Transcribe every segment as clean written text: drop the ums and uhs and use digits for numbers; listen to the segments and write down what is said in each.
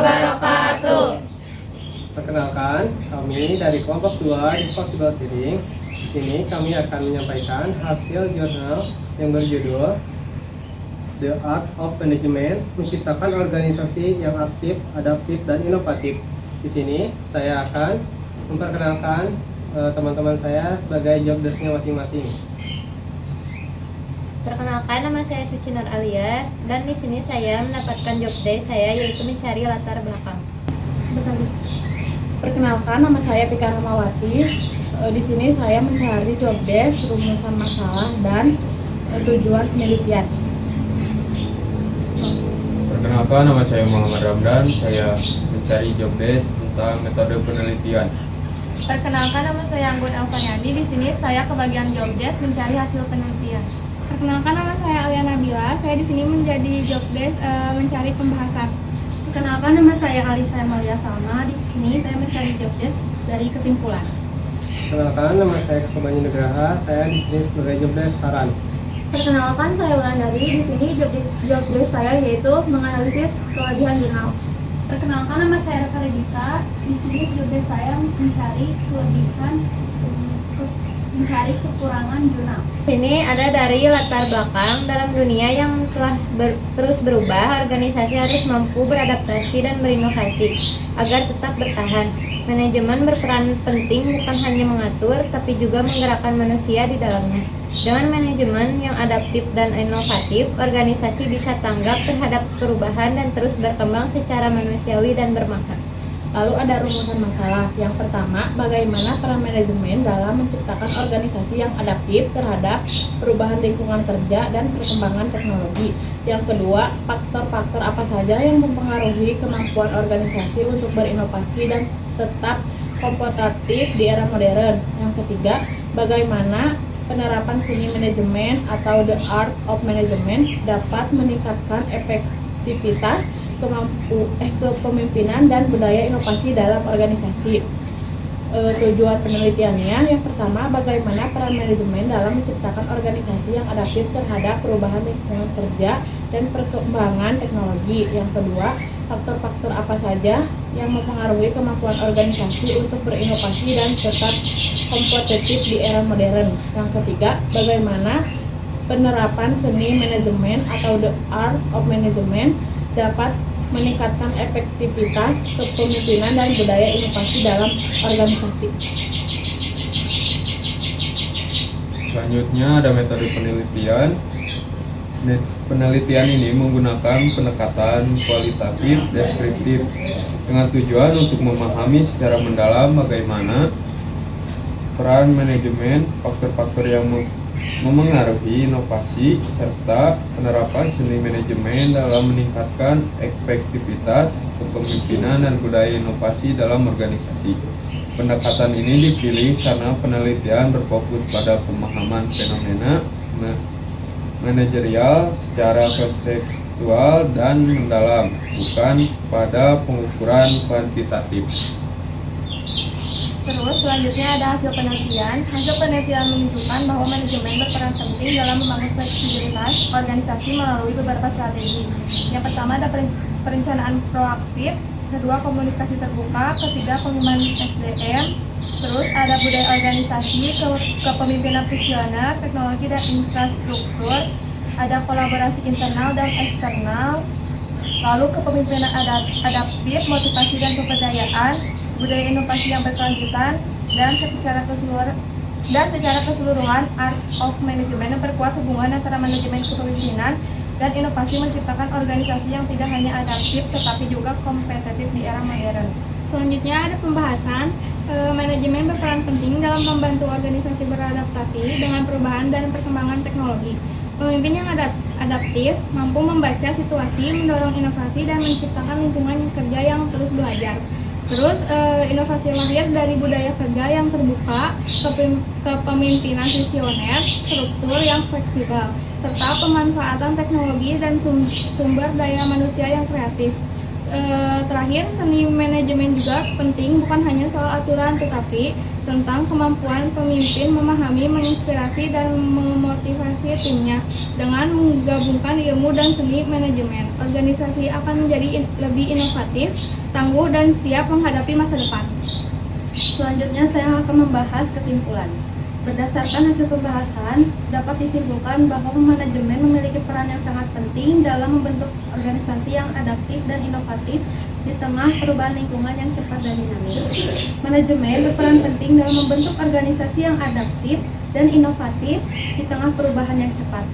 wabarakatuh. Perkenalkan, kami dari kelompok 2 Disposable Seating. Di sini kami akan menyampaikan hasil jurnal yang berjudul The Art of Management, menciptakan organisasi yang aktif, adaptif, dan inovatif. Di sini saya akan memperkenalkan teman-teman saya sebagai job desk-nya masing-masing. Perkenalkan, nama saya Suci Nur Alia dan di sini saya mendapatkan job desk saya yaitu mencari latar belakang. Perkenalkan, nama saya Pika Rahmawati. Di sini saya mencari job desk, rumusan masalah, dan tujuan penelitian. Perkenalkan, nama saya Muhammad Ramdan. Saya mencari job desk tentang metode penelitian. Perkenalkan, nama saya Anggun Elvaniani. Di sini saya kebagian job desk mencari hasil penelitian. Perkenalkan, nama saya Alia Nabila. Saya di sini menjadi job desk mencari pembahasan. Perkenalkan, nama saya Alisa Amalia Salma. Di sini saya mencari job desk dari kesimpulan. Perkenalkan, nama saya Kebanyu Nugraha. Saya di sini sebagai job desk saran. Perkenalkan, saya Wulandari. Di sini job desk saya yaitu menganalisis kelebihan jurnal. Perkenalkan, nama saya Raka Regita. Di sini job desk saya mencari kekurangan jurnal. Ini ada dari latar belakang dalam dunia yang telah terus berubah, organisasi harus mampu beradaptasi dan berinovasi agar tetap bertahan. Manajemen berperan penting bukan hanya mengatur, tapi juga menggerakkan manusia di dalamnya. Dengan manajemen yang adaptif dan inovatif, organisasi bisa tanggap terhadap perubahan dan terus berkembang secara manusiawi dan bermakna. Lalu ada rumusan masalah. Yang pertama, bagaimana peran manajemen dalam menciptakan organisasi yang adaptif terhadap perubahan lingkungan kerja dan perkembangan teknologi. Yang kedua, faktor-faktor apa saja yang mempengaruhi kemampuan organisasi untuk berinovasi dan tetap kompetitif di era modern. Yang ketiga, bagaimana penerapan seni manajemen atau the art of management dapat meningkatkan efektivitas kepemimpinan dan budaya inovasi dalam organisasi. Tujuan penelitiannya, yang pertama, bagaimana peran manajemen dalam menciptakan organisasi yang adaptif terhadap perubahan lingkungan kerja dan perkembangan teknologi. Yang kedua, faktor-faktor apa saja yang mempengaruhi kemampuan organisasi untuk berinovasi dan tetap kompetitif di era modern. Yang ketiga, bagaimana penerapan seni manajemen atau the art of management dapat meningkatkan efektivitas kepemimpinan dan budaya inovasi dalam organisasi. Selanjutnya ada metode penelitian. Penelitian ini menggunakan pendekatan kualitatif deskriptif dengan tujuan untuk memahami secara mendalam bagaimana peran manajemen, faktor-faktor yang memengaruhi inovasi, serta penerapan seni manajemen dalam meningkatkan efektivitas kepemimpinan dan budaya inovasi dalam organisasi. Pendekatan ini dipilih karena penelitian berfokus pada pemahaman fenomena manajerial secara kontekstual dan mendalam, bukan pada pengukuran kuantitatif. Terus selanjutnya ada hasil penelitian. Hasil penelitian menunjukkan bahwa manajemen berperan penting dalam membangun fleksibilitas organisasi melalui beberapa strategi. Yang pertama ada perencanaan proaktif, kedua komunikasi terbuka, ketiga pengembangan SDM, terus ada budaya organisasi, kepemimpinan visioner, teknologi dan infrastruktur, ada kolaborasi internal dan eksternal, lalu kepemimpinan adaptif, motivasi dan pemberdayaan, budaya inovasi yang berkelanjutan, dan secara keseluruhan art of management memperkuat hubungan antara manajemen kepemimpinan dan inovasi menciptakan organisasi yang tidak hanya adaptif tetapi juga kompetitif di era modern. Selanjutnya ada pembahasan manajemen berperan penting dalam membantu organisasi beradaptasi dengan perubahan dan perkembangan teknologi. Pemimpin yang adaptif mampu membaca situasi, mendorong inovasi, dan menciptakan lingkungan kerja yang terus belajar. Terus inovasi lahir dari budaya kerja yang terbuka, kepemimpinan visioner, struktur yang fleksibel, serta pemanfaatan teknologi dan sumber daya manusia yang kreatif. Terakhir, seni manajemen juga penting, bukan hanya soal aturan, tetapi tentang kemampuan pemimpin memahami, menginspirasi, dan memotivasi timnya. Dengan menggabungkan ilmu dan seni manajemen, organisasi akan menjadi lebih inovatif, tangguh, dan siap menghadapi masa depan. Selanjutnya saya akan membahas kesimpulan. Berdasarkan hasil pembahasan, dapat disimpulkan bahwa manajemen memiliki peran yang sangat penting dalam membentuk organisasi yang adaptif dan inovatif di tengah perubahan lingkungan yang cepat dan dinamis. Manajemen berperan penting dalam membentuk organisasi yang adaptif dan inovatif di tengah perubahan yang cepat.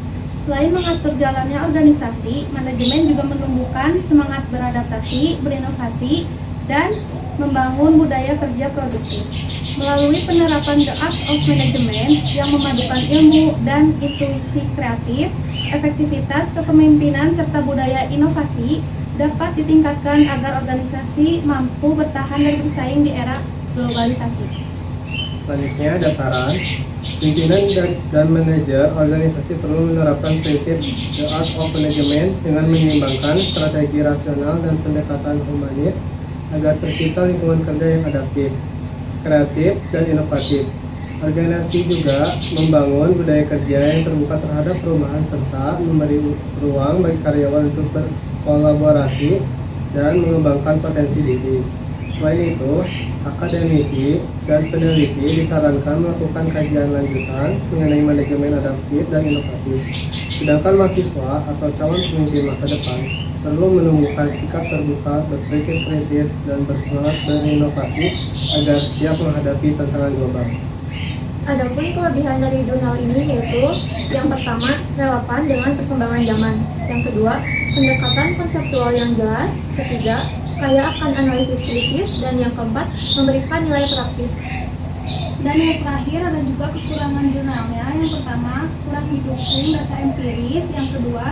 Selain mengatur jalannya organisasi, manajemen juga menumbuhkan semangat beradaptasi, berinovasi, dan membangun budaya kerja produktif. Melalui penerapan The Art of Management yang memadukan ilmu dan intuisi kreatif, efektivitas kepemimpinan serta budaya inovasi dapat ditingkatkan agar organisasi mampu bertahan dan bersaing di era globalisasi. Selanjutnya ada saran. Pimpinan dan manajer organisasi perlu menerapkan prinsip The Art of Management dengan menyeimbangkan strategi rasional dan pendekatan humanis agar tercipta lingkungan kerja yang adaptif, kreatif, dan inovatif. Organisasi juga membangun budaya kerja yang terbuka terhadap perubahan serta memberi ruang bagi karyawan untuk berkolaborasi dan mengembangkan potensi diri. Selain itu, akademisi dan peneliti disarankan melakukan kajian lanjutan mengenai manajemen adaptif dan inovatif. Sedangkan mahasiswa atau calon pemimpin masa depan perlu menumbuhkan sikap terbuka, berpikir kritis, dan bersemangat berinovasi agar siap menghadapi tantangan global. Adapun kelebihan dari jurnal ini yaitu yang pertama, relevan dengan perkembangan zaman. Yang kedua, pendekatan konseptual yang jelas. Ketiga, kaya akan analisis kritis. Dan yang keempat, memberikan nilai praktis. Dan yang terakhir ada juga kekurangan jurnalnya. Yang pertama, kurang didukung data empiris. Yang kedua,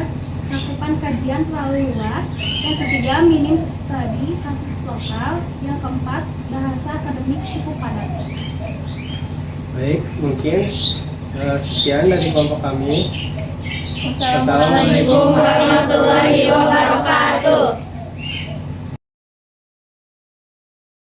cakupan kajian terlalu luas. Yang ketiga, minim studi kasus lokal. Yang keempat, bahasa akademik cukup padat. Baik, mungkin sekian dari kelompok kami. Wassalamualaikum warahmatullahi wabarakatuh.